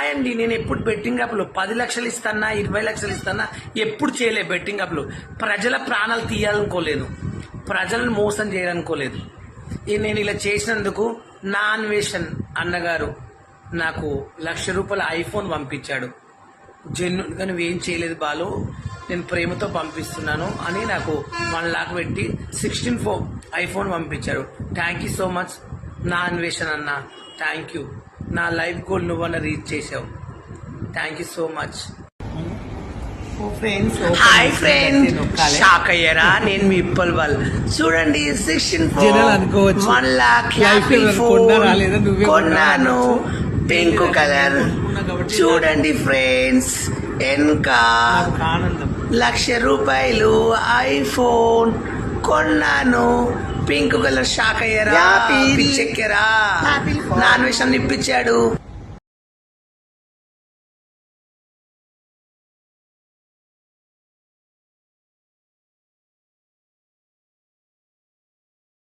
అండి నేను ఎప్పుడు బెట్టింగ్ యాప్లు 10 లక్షలు ఇస్తానా 20 లక్షలు ఇస్తానా ఎప్పుడు చేయలే. బెట్టింగ్ యాప్లు ప్రజల ప్రాణాలు తీయాలనుకోలేదు, ప్రజలను మోసం చేయాలనుకోలేదు. నేను ఇలా చేసినందుకు నా అన్వేషణ్ అన్నగారు నాకు ₹1,00,000 ఐఫోన్ పంపించాడు. జెన్యున్గా నువ్వేం చేయలేదు బాలు, నేను ప్రేమతో పంపిస్తున్నాను అని నాకు 1 లాక్ పెట్టి 16 Pro ఐఫోన్ పంపించాడు. థ్యాంక్ యూ సో మచ్ నా అన్వేషణ్ అన్న, థ్యాంక్ యూ. నా లైఫ్ గోల్ నువ్వన్న రీచ్ చేసావు. Thank you so much. Hi friends, shock అయ్యారా? నేను మీ ఇప్పల్ వాళ్ళు చూడండి 16 Pro 1 లాక్ కొన్నాను, పింక్ కలర్. చూడండి ఫ్రెండ్స్, ఇంకా ₹1,00,000 ఐఫోన్ కొన్నాను, పింక్ కలర్. షాక్ అయ్యారా? పిచ్చెక్కారా? నా అన్వేషణ ఇప్పించాడు.